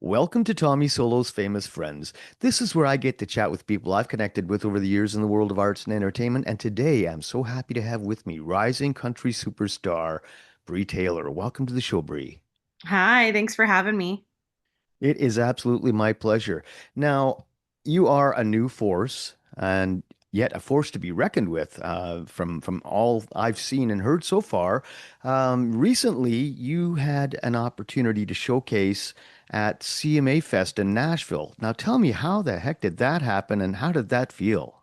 Welcome to Tommy Solo's Famous Friends. This is where I get to chat with people I've connected with over the years in the world of arts and entertainment. And today I'm so happy to have with me rising country superstar Bree Taylor. Welcome to the show, Bree. Hi, thanks for having me. It is absolutely my pleasure. Now, you are a new force and yet a force to be reckoned with from all I've seen and heard so far. Recently, you had an opportunity to showcase at CMA Fest in Nashville. Now, tell me, how the heck did that happen and how did that feel?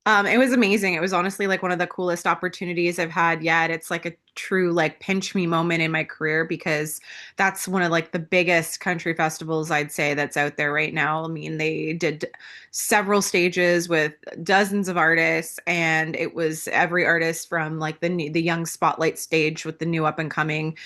It was amazing. It was honestly like one of the coolest opportunities I've had yet. It's like a true like pinch me moment in my career because that's one of like the biggest country festivals I'd say that's out there right now. I mean, they did several stages with dozens of artists, and it was every artist from like the young spotlight stage with the new up and coming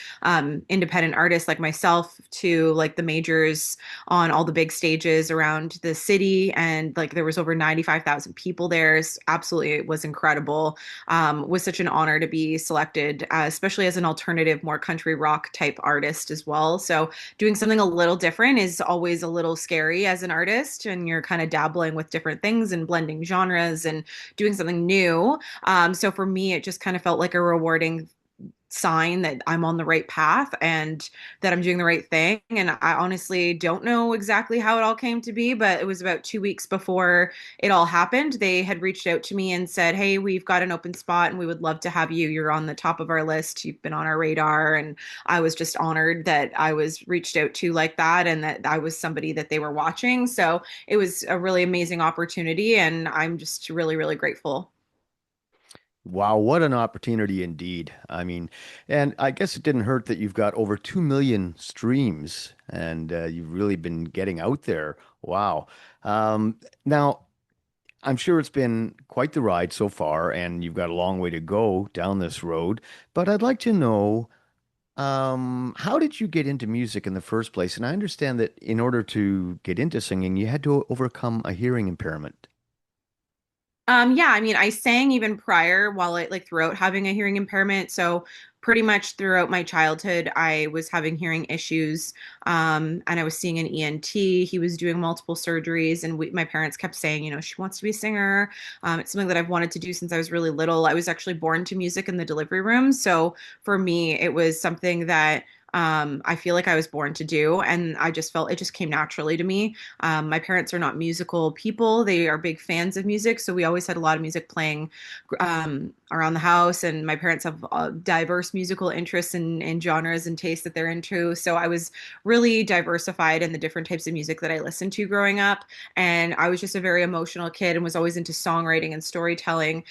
independent artists like myself to like the majors on all the big stages around the city. And like there was over 95,000 people there. Absolutely, it was incredible. Was such an honor to be selected, especially as an alternative, more country rock type artist as well. So doing something a little different is always a little scary as an artist, and you're kind of dabbling with different things and blending genres and doing something new. So for me, it just kind of felt like a rewarding sign that I'm on the right path and that I'm doing the right thing. And I honestly don't know exactly how it all came to be, but it was about 2 weeks before it all happened. They had reached out to me and said, "Hey, we've got an open spot and we would love to have you. You're on the top of our list. You've been on our radar." And I was just honored that I was reached out to like that and that I was somebody that they were watching. So it was a really amazing opportunity. And I'm just really, really grateful. Wow, what an opportunity indeed. I mean, and I guess it didn't hurt that you've got over 2 million streams and you've really been getting out there. Wow. Now, I'm sure it's been quite the ride so far, and you've got a long way to go down this road. But I'd like to know, how did you get into music in the first place? And I understand that in order to get into singing, you had to overcome a hearing impairment. Yeah, I mean, I sang even prior while it like throughout having a hearing impairment. So pretty much throughout my childhood, I was having hearing issues. And I was seeing an ENT. He was doing multiple surgeries, and my parents kept saying, she wants to be a singer. It's something that I've wanted to do since I was really little. I was actually born to music in the delivery room. So for me, it was something that I feel like I was born to do, and I just felt it just came naturally to me. My parents are not musical people. They are big fans of music. So we always had a lot of music playing around the house. And my parents have diverse musical interests and genres and tastes that they're into. So I was really diversified in the different types of music that I listened to growing up. And I was just a very emotional kid and was always into songwriting and storytelling.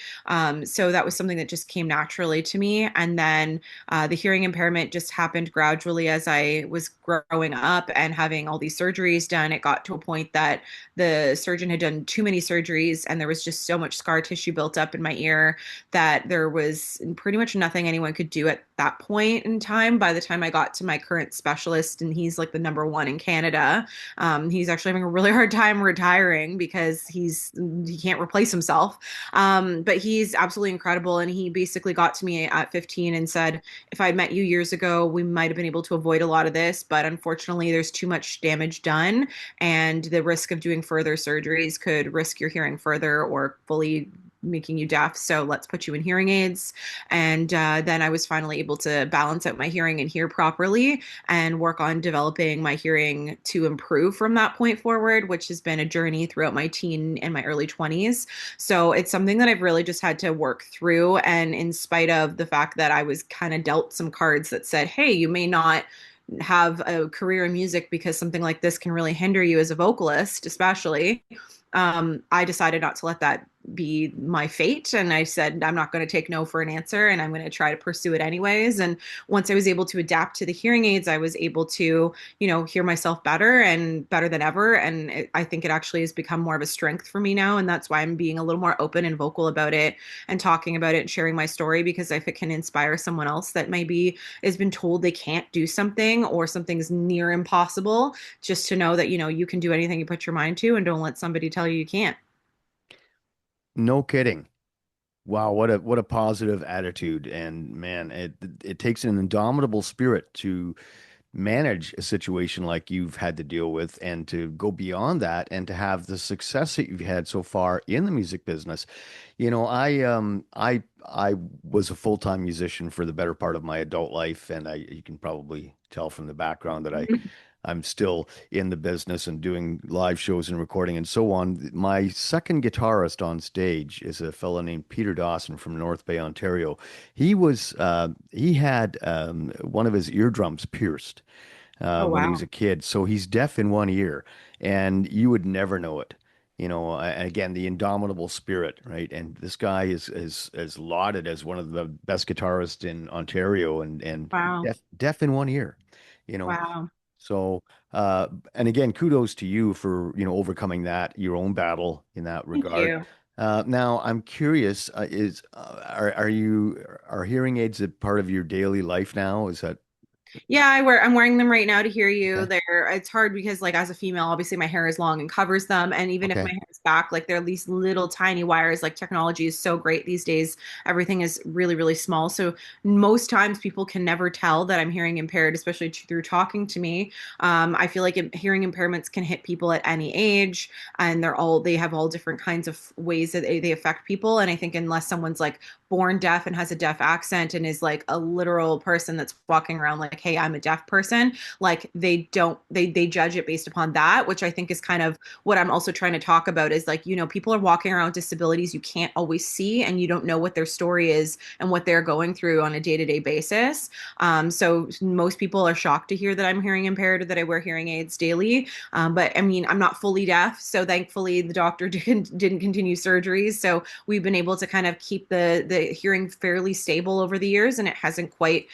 So that was something that just came naturally to me. And then the hearing impairment just happened gradually as I was growing up and having all these surgeries done. It got to a point that the surgeon had done too many surgeries, and there was just so much scar tissue built up in my ear that there was pretty much nothing anyone could do at that point in time. By the time I got to my current specialist, and he's like the number one in Canada, he's actually having a really hard time retiring because he can't replace himself. But he's absolutely incredible, and he basically got to me at 15 and said, if I'd met you years ago, we might have been able to avoid a lot of this, but unfortunately, there's too much damage done, and the risk of doing further surgeries could risk your hearing further or fully making you deaf. So let's put you in hearing aids. And then I was finally able to balance out my hearing and hear properly and work on developing my hearing to improve from that point forward, which has been a journey throughout my teen and my early 20s. So it's something that I've really just had to work through. And in spite of the fact that I was kind of dealt some cards that said, hey, you may not have a career in music because something like this can really hinder you as a vocalist, especially. I decided not to let that be my fate. And I said, I'm not going to take no for an answer, and I'm going to try to pursue it anyways. And once I was able to adapt to the hearing aids, I was able to, hear myself better and better than ever. And I think it actually has become more of a strength for me now. And that's why I'm being a little more open and vocal about it and talking about it and sharing my story, because if it can inspire someone else that maybe has been told they can't do something or something's near impossible, just to know that, you can do anything you put your mind to, and don't let somebody tell you you can't. No kidding. Wow, what a positive attitude. And man, it takes an indomitable spirit to manage a situation like you've had to deal with and to go beyond that and to have the success that you've had so far in the music business. I was a full-time musician for the better part of my adult life, and you can probably tell from the background that I'm still in the business and doing live shows and recording and so on. My second guitarist on stage is a fellow named Peter Dawson from North Bay, Ontario. He had one of his eardrums pierced Oh, when he was wow. a kid, so he's deaf in one ear, and you would never know it. Again, the indomitable spirit, right? And this guy is lauded as one of the best guitarists in Ontario, and Wow. deaf in one ear. You know, Wow. so, and again, kudos to you for, overcoming that, your own battle in that Thank regard. you. Now, I'm curious, are hearing aids a part of your daily life now? Is that Yeah, I'm wearing them right now to hear you. okay? It's hard because like as a female, obviously my hair is long and covers them. And even if my Okay. hair is back, like they're these little tiny wires. Like technology is so great these days. Everything is really, really small. So most times people can never tell that I'm hearing impaired, especially through talking to me. I feel like hearing impairments can hit people at any age, and they have all different kinds of ways that they affect people. And I think unless someone's like born deaf and has a deaf accent and is like a literal person that's walking around like, hey, I'm a deaf person, like they judge it based upon that, which I think is kind of what I'm also trying to talk about is like, people are walking around with disabilities you can't always see, and you don't know what their story is and what they're going through on a day-to-day basis. So most people are shocked to hear that I'm hearing impaired or that I wear hearing aids daily. But I mean, I'm not fully deaf, so thankfully the doctor didn't continue surgeries. So we've been able to kind of keep the hearing fairly stable over the years, and it hasn't quite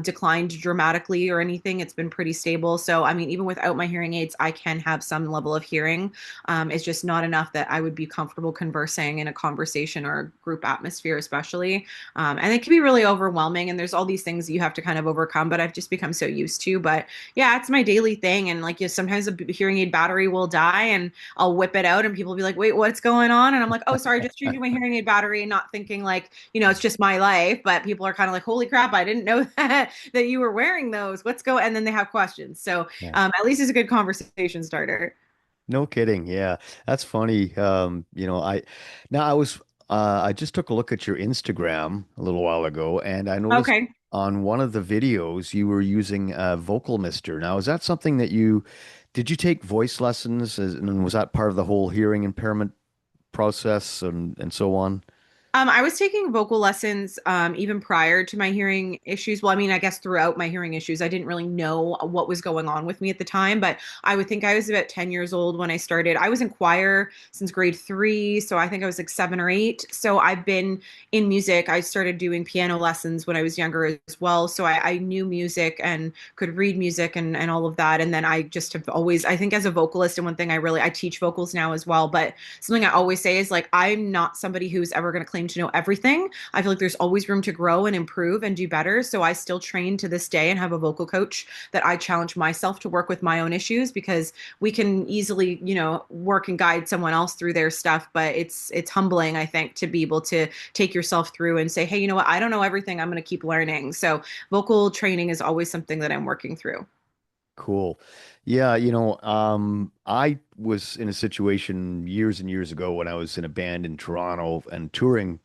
declined dramatically or anything. It's been pretty stable. So I mean, even without my hearing aids, I can have some level of hearing. It's just not enough that I would be comfortable conversing in a conversation or a group atmosphere, especially. And it can be really overwhelming. And there's all these things that you have to kind of overcome. But I've just become so used to. But yeah, it's my daily thing. And like, sometimes a hearing aid battery will die, and I'll whip it out, and people will be like, "Wait, what's going on?" And I'm like, "Oh, sorry, just changing my hearing aid battery," and not thinking like, it's just my life. But people are kind of like, "Holy crap, I didn't know that you were wearing those. What's going?" And then they have questions. So Yeah. at least it's a good conversation starter. No kidding. Yeah, that's funny. Now I just took a look at your Instagram a little while ago, and I noticed Okay. on one of the videos you were using Vocal Mister. Now, is that something that did you take voice lessons, and was that part of the whole hearing impairment process and so on? I was taking vocal lessons even prior to my hearing issues. Well, I mean, I guess throughout my hearing issues, I didn't really know what was going on with me at the time, but I would think I was about 10 years old when I started. I was in choir since grade 3, so I think I was like 7 or 8. So I've been in music. I started doing piano lessons when I was younger as well. So I knew music and could read music and all of that. And then I just have always, I think as a vocalist, and one thing I teach vocals now as well, but something I always say is like, I'm not somebody who's ever going to claim to know everything. I feel like there's always room to grow and improve and do better. So I still train to this day and have a vocal coach that I challenge myself to work with my own issues, because we can easily, work and guide someone else through their stuff. But it's humbling, I think, to be able to take yourself through and say, hey, you know what? I don't know everything. I'm going to keep learning. So vocal training is always something that I'm working through. Cool. Yeah, I was in a situation years and years ago when I was in a band in Toronto and touring,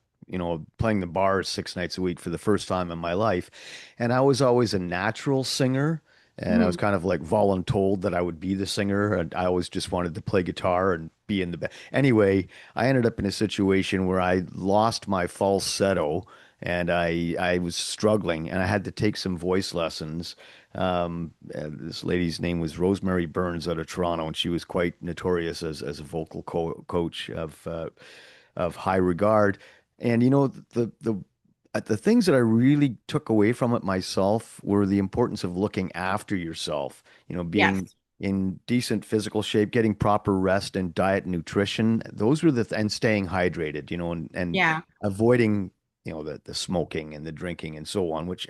playing the bars 6 nights a week for the first time in my life. And I was always a natural singer. And I was Mhm. kind of like voluntold that I would be the singer. And I always just wanted to play guitar and be in the band. Anyway, I ended up in a situation where I lost my falsetto and I was struggling and I had to take some voice lessons. This lady's name was Rosemary Burns out of Toronto, and she was quite notorious as a vocal coach of high regard. And the things that I really took away from it myself were the importance of looking after yourself. Being Yes. in decent physical shape, getting proper rest and diet and nutrition. Those were and staying hydrated. And Yeah. avoiding. The smoking and the drinking and so on, which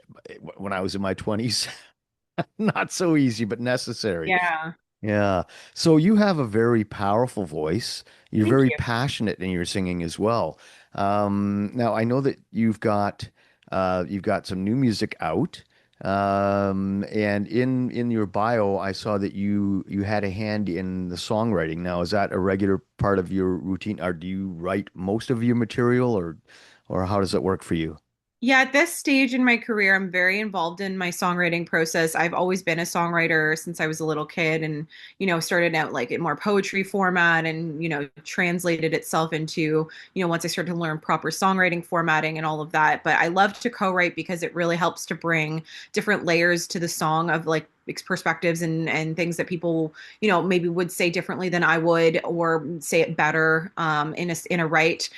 when I was in my 20s, not so easy, but necessary. Yeah. Yeah. So you have a very powerful voice. You're Thank very you. passionate in your singing as well. Now I know that you've got some new music out. And in your bio, I saw that you had a hand in the songwriting. Now, is that a regular part of your routine, or do you write most of your material, or how does it work for you? Yeah, at this stage in my career, I'm very involved in my songwriting process. I've always been a songwriter since I was a little kid and, started out like in more poetry format and, translated itself into, once I started to learn proper songwriting formatting and all of that. But I love to co-write because it really helps to bring different layers to the song of like perspectives and things that people maybe would say differently than I would or say it better in a write.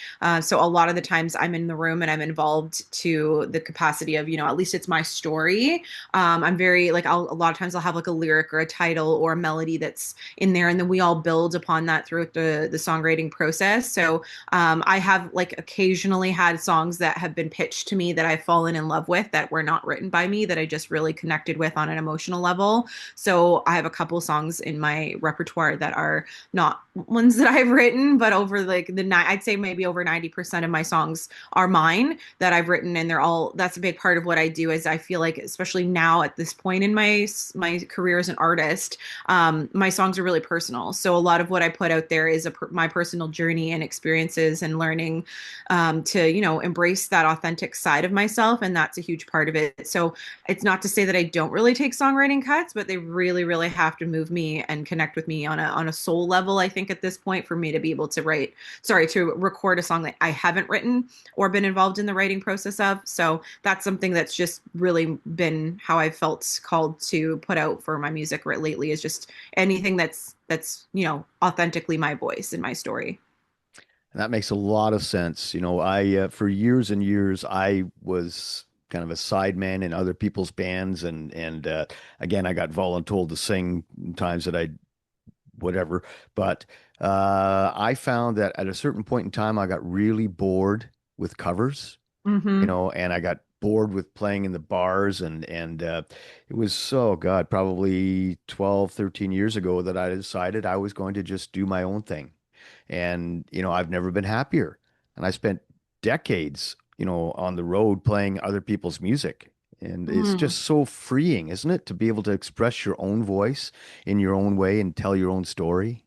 So a lot of the times I'm in the room and I'm involved to the capacity of, at least it's my story. I'm very like a lot of times I'll have like a lyric or a title or a melody that's in there, and then we all build upon that throughout the songwriting process. So I have like occasionally had songs that have been pitched to me that I've fallen in love with that were not written by me that I just really connected with on an emotional level. So I have a couple songs in my repertoire that are not ones that I've written, but over like I'd say maybe over 90% of my songs are mine that I've written, and that's a big part of what I do. Is I feel like, especially now at this point in my career as an artist, my songs are really personal. So a lot of what I put out there is my personal journey and experiences and learning to embrace that authentic side of myself, and that's a huge part of it. So it's not to say that I don't really take songwriting cuts, but they really, really have to move me and connect with me on a soul level. I think at this point for me to be able to to record a song that I haven't written or been involved in the writing process of. So that's something that's just really been how I felt called to put out for my music right lately is just anything that's authentically my voice and my story. And that makes a lot of sense. I for years and years I was kind of a sideman in other people's bands, and again I got voluntold to sing times that I whatever. But I found that at a certain point in time, I got really bored with covers, Mm-hmm. and I got bored with playing in the bars, and it was so God, probably 12, 13 years ago that I decided I was going to just do my own thing. And I've never been happier. And I spent decades, on the road playing other people's music. And it's Mm. just so freeing, isn't it, to be able to express your own voice in your own way and tell your own story?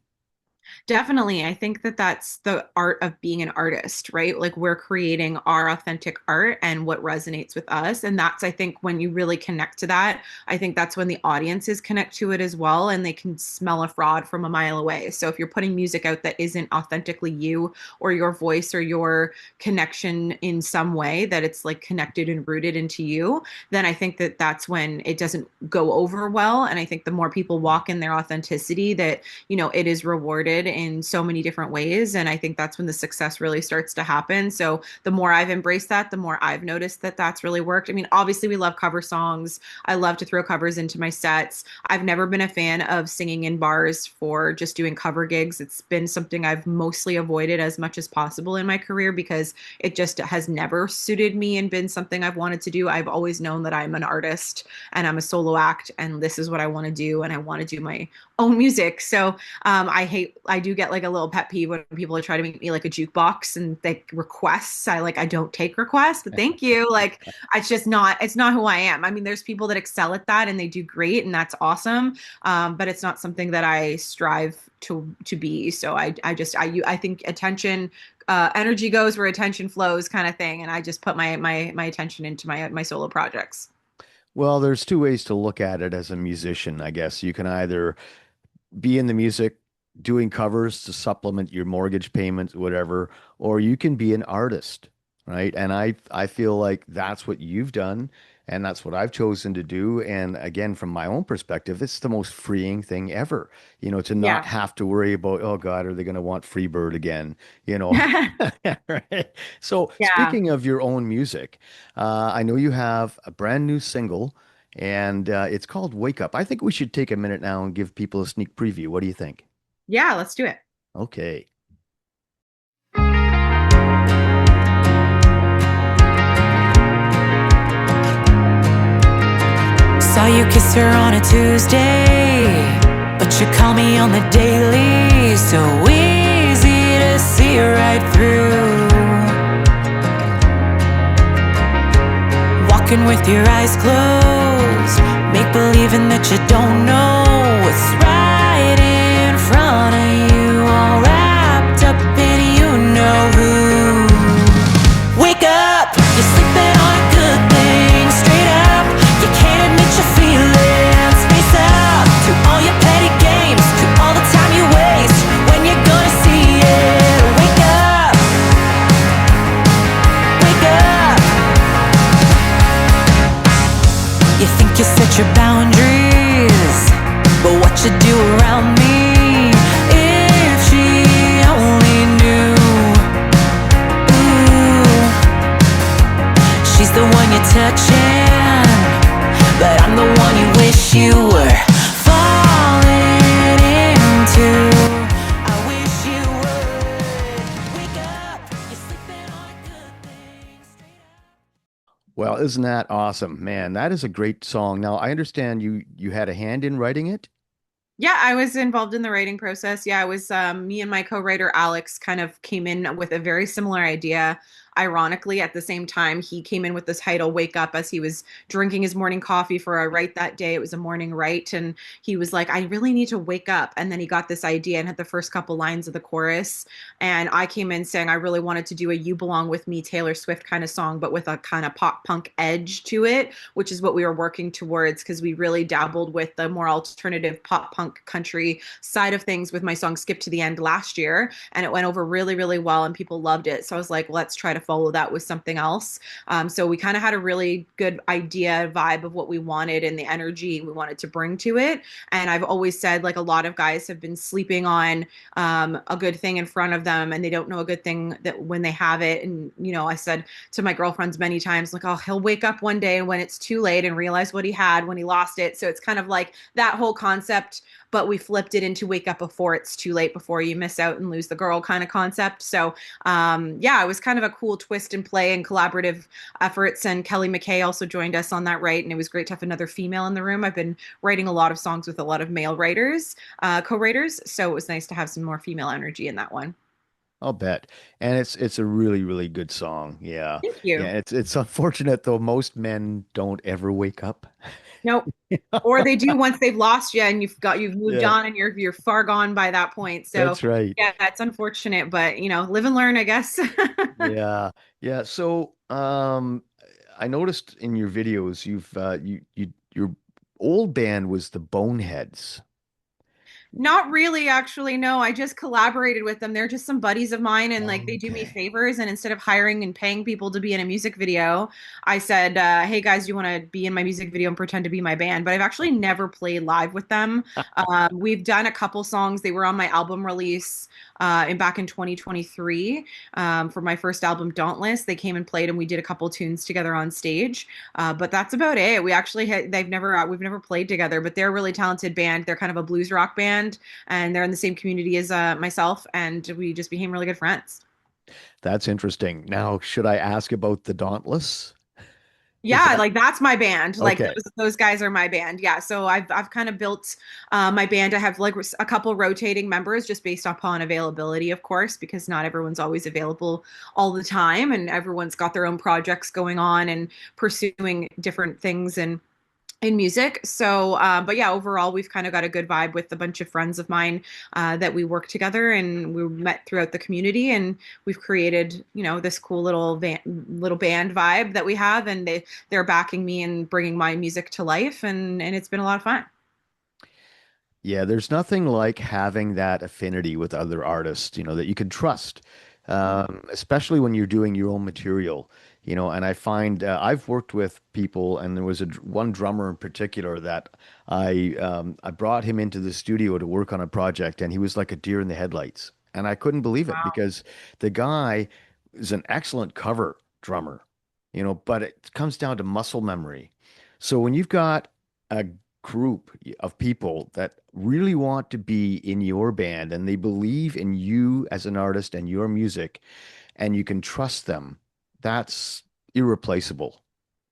Definitely. I think that that's the art of being an artist, right? Like we're creating our authentic art and what resonates with us. And that's, I think, when you really connect to that, I think that's when the audiences connect to it as well and they can smell a fraud from a mile away. So if you're putting music out that isn't authentically you or your voice or your connection in some way, that it's like connected and rooted into you, then I think that that's when it doesn't go over well. And I think the more people walk in their authenticity, that it is rewarded in so many different ways. And I think that's when the success really starts to happen. So the more I've embraced that, the more I've noticed that that's really worked. I mean, obviously, we love cover songs. I love to throw covers into my sets. I've never been a fan of singing in bars for just doing cover gigs. It's been something I've mostly avoided as much as possible in my career because it just has never suited me and been something I've wanted to do. I've always known that I'm an artist and I'm a solo act, and this is what I want to do. And I want to do my own music. So I do get like a little pet peeve when people try to make me like a jukebox and they requests. I don't take requests, but thank you. Like it's not who I am. I mean, there's people that excel at that and they do great and that's awesome. But it's not something that I strive to be. So I think attention, energy goes where attention flows kind of thing. And I just put my attention into my solo projects. Well, there's two ways to look at it as a musician, I guess. You can either be in the music doing covers to supplement your mortgage payments, whatever, or you can be an artist, right? And I feel like that's what you've done, and that's what I've chosen to do. And again, from my own perspective, it's the most freeing thing ever, to not Yeah. have to worry about, oh God, are they going to want Freebird again? You know. Right? So Yeah. speaking of your own music, I know you have a brand new single. And it's called Wake Up. I think we should take a minute now and give people a sneak preview. What do you think? Yeah, let's do it. Okay. Saw you kiss her on a Tuesday, but you call me on the daily. So easy to see right through. Walking with your eyes closed, believing that you don't know what's right in front of you, all wrapped up in you know who. Wake up, you're sleeping on a good thing. Straight up, you can't admit your feelings. Face up to all your petty games, to all the time you waste. When you're gonna see it? Wake up, wake up. You think you set your boundaries, but what you do around me, if she only knew. Ooh, she's the one you're touching, but I'm the one you wish you were falling into. I wish you would wake up. You're sleeping on a good thing. Straight up. Well, isn't that awesome, man? That is a great song. Now, I understand you had a hand in writing it. Yeah, I was involved in the writing process. Yeah, I was me and my co-writer Alex kind of came in with a very similar idea. Ironically, at the same time, he came in with this title "Wake Up" as he was drinking his morning coffee for a write that day. It was a morning write, and he was like, "I really need to wake up." And then he got this idea and had the first couple lines of the chorus. And I came in saying I really wanted to do a "You Belong with Me" Taylor Swift kind of song, but with a kind of pop punk edge to it, which is what we were working towards because we really dabbled with the more alternative pop punk country side of things with my song "Skip to the End" last year, and it went over really, really well, and people loved it. So I was like, let's try to follow that with something else. So we kind of had a really good idea, vibe of what we wanted and the energy we wanted to bring to it. And I've always said, like, a lot of guys have been sleeping on a good thing in front of them, and they don't know a good thing that when they have it. And I said to my girlfriends many times, like, oh, he'll wake up one day when it's too late and realize what he had when he lost it. So it's kind of like that whole concept, but we flipped it into wake up before it's too late, before you miss out and lose the girl kind of concept. So yeah, it was kind of a cool twist and play and collaborative efforts. And Kelly McKay also joined us on that write, and it was great to have another female in the room. I've been writing a lot of songs with a lot of male writers, co-writers, so it was nice to have some more female energy in that one. I'll bet. And it's a really, really good song. Yeah. Thank you. Yeah, it's unfortunate though most men don't ever wake up. Nope. Or they do once they've lost you and you've moved Yeah, on and you're far gone by that point. So that's right. yeah, that's unfortunate, but live and learn, I guess. Yeah. Yeah. So, I noticed in your videos your old band was the Boneheads. Not really, actually. No, I just collaborated with them. They're just some buddies of mine, and like they do me Okay. favors. And instead of hiring and paying people to be in a music video, I said, "Hey guys, you want to be in my music video and pretend to be my band?" But I've actually never played live with them. We've done a couple songs. They were on my album release back in 2023 for my first album, Dauntless. They came and played, and we did a couple tunes together on stage. But that's about it. We actually we've never played together, but they're a really talented band. They're kind of a blues rock band, and they're in the same community as myself, and we just became really good friends. That's interesting. Now, should I ask about the Dauntless? Is Yeah, that like that's my band. Like okay? those guys are my band. Yeah, so I've kind of built my band. I have like a couple rotating members just based upon availability, of course, because not everyone's always available all the time, and everyone's got their own projects going on and pursuing different things and in music. So, but yeah, overall, we've kind of got a good vibe with a bunch of friends of mine that we work together, and we met throughout the community, and we've created, this cool little band vibe that we have, and they're backing me and bringing my music to life, and it's been a lot of fun. Yeah, there's nothing like having that affinity with other artists, that you can trust, especially when you're doing your own material, And I find I've worked with people, and there was one drummer in particular that I brought him into the studio to work on a project, and he was like a deer in the headlights, and I couldn't believe it Wow. because the guy is an excellent cover drummer, but it comes down to muscle memory. So when you've got a group of people that really want to be in your band and they believe in you as an artist and your music and you can trust them, that's irreplaceable.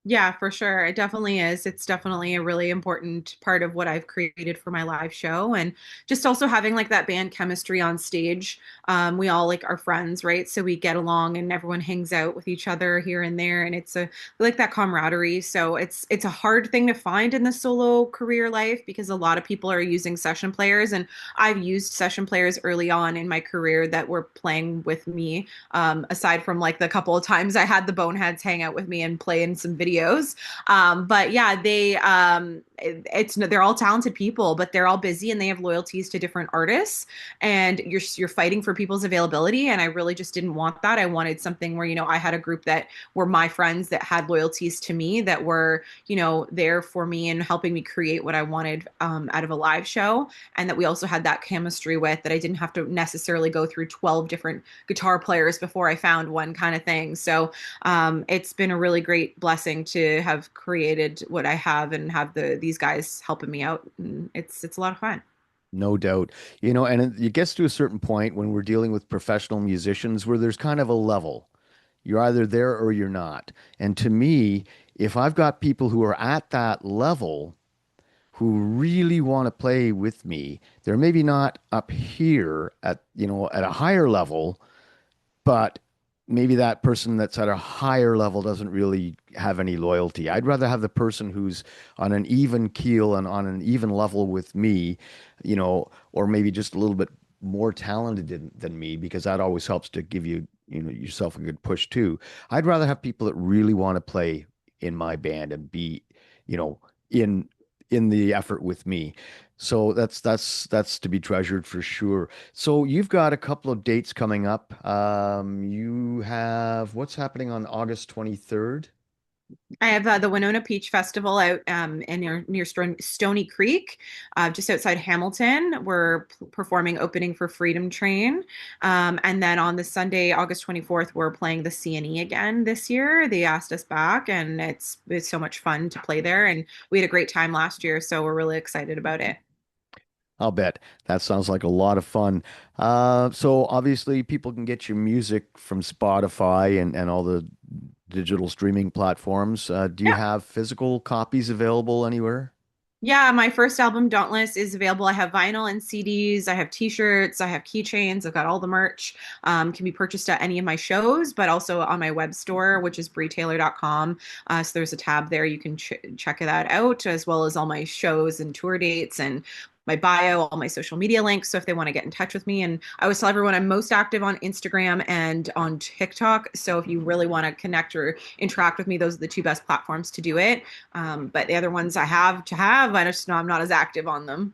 Yeah, for sure. It definitely is. It's definitely a really important part of what I've created for my live show. And just also having like that band chemistry on stage. We all like are friends, right? So we get along and everyone hangs out with each other here and there. And it's a like that camaraderie. So it's a hard thing to find in the solo career life because a lot of people are using session players. And I've used session players early on in my career that were playing with me, aside from like the couple of times I had the Boneheads hang out with me and play in some videos. But yeah, it's they're all talented people, but they're all busy and they have loyalties to different artists, and you're fighting for people's availability. And I really just didn't want that. I wanted something where I had a group that were my friends that had loyalties to me, that were there for me and helping me create what I wanted out of a live show, and that we also had that chemistry with, that I didn't have to necessarily go through 12 different guitar players before I found one, kind of thing. So it's been a really great blessing to have created what I have and have these guys helping me out. And it's a lot of fun. No doubt. And it gets to a certain point when we're dealing with professional musicians where there's kind of a level. You're either there or you're not. And to me, if I've got people who are at that level who really want to play with me, they're maybe not up here at a higher level, but maybe that person that's at a higher level doesn't really have any loyalty. I'd rather have the person who's on an even keel and on an even level with me, or maybe just a little bit more talented than me, because that always helps to give yourself a good push too. I'd rather have people that really want to play in my band and be, you know, in in the effort with me. So that's to be treasured for sure. So you've got a couple of dates coming up. You have what's happening on August 23rd? I have the Winona Peach Festival out near Stony Creek, just outside Hamilton. We're performing opening for Freedom Train. And then on the Sunday, August 24th, we're playing the CNE again this year. They asked us back, and it's so much fun to play there. And we had a great time last year, so we're really excited about it. I'll bet. That sounds like a lot of fun. So obviously people can get your music from Spotify and all the digital streaming platforms. Do you Yeah. have physical copies available anywhere? Yeah, my first album, Dauntless, is available. I have vinyl and CDs. I have T-shirts. I have keychains. I've got all the merch. Can be purchased at any of my shows, but also on my web store, which is breetaylor.com. So there's a tab there. You can check that out, as well as all my shows and tour dates and my bio, all my social media links. So if they want to get in touch with me, and I always tell everyone I'm most active on Instagram and on TikTok. So if you really want to connect or interact with me, those are the two best platforms to do it. But the other ones I have to have, I just know I'm not as active on them.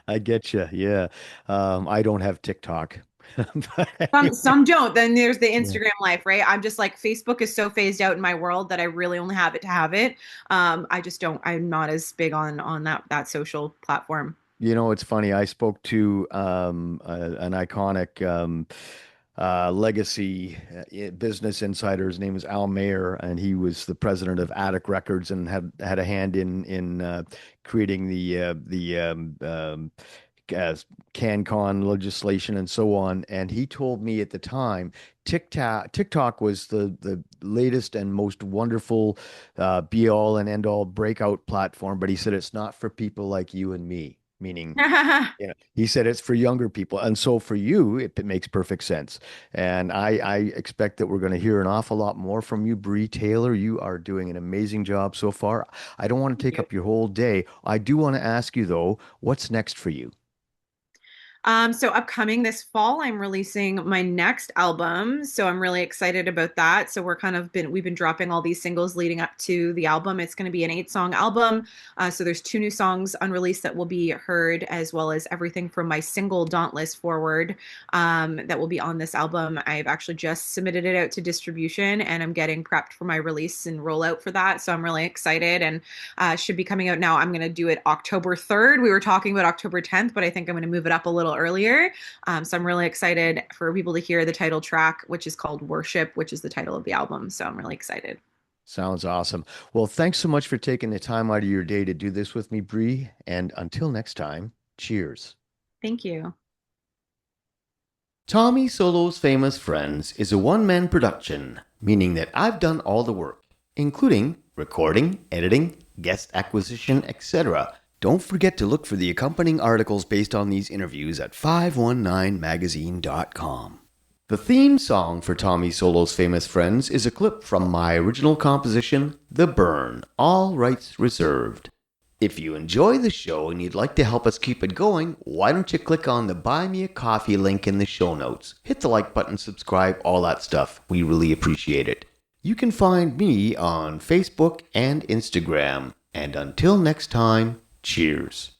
I get you. Yeah. I don't have TikTok. But Some anyway, don't. Then there's the yeah. Instagram life, right? I'm just like, Facebook is so phased out in my world that I really only have it to have it. I just don't. I'm not as big on that social platform. It's funny. I spoke to an iconic legacy business insider. His name was Al Mayer, and he was the president of Attic Records and had a hand in creating the uh, CanCon legislation and so on. And he told me at the time, TikTok was the latest and most wonderful be all and end all breakout platform, but he said it's not for people like you and me, meaning he said it's for younger people. And so for you, it makes perfect sense. And I expect that we're going to hear an awful lot more from you, Bree Taylor. You are doing an amazing job so far. I don't want to take up your whole day. I do want to ask you, though, what's next for you? So upcoming this fall, I'm releasing my next album. So I'm really excited about that. So we've been dropping all these singles leading up to the album. It's going to be an 8-song album. So there's 2 new songs unreleased that will be heard, as well as everything from my single Dauntless forward, that will be on this album. I've actually just submitted it out to distribution, and I'm getting prepped for my release and rollout for that. So I'm really excited, and should be coming out now. I'm going to do it October 3rd. We were talking about October 10th, but I think I'm going to move it up a little earlier. So I'm really excited for people to hear the title track, which is called Worship, which is the title of the album. So I'm really excited. Sounds awesome. Well, thanks so much for taking the time out of your day to do this with me, Bree. And until next time, cheers. Thank you. Tommy Solo's Famous Friends is a one-man production, meaning that I've done all the work, including recording, editing, guest acquisition, etc. Don't forget to look for the accompanying articles based on these interviews at 519magazine.com. The theme song for Tommy Solo's Famous Friends is a clip from my original composition, The Burn, all rights reserved. If you enjoy the show and you'd like to help us keep it going, why don't you click on the Buy Me a Coffee link in the show notes. Hit the like button, subscribe, all that stuff. We really appreciate it. You can find me on Facebook and Instagram. And until next time, cheers.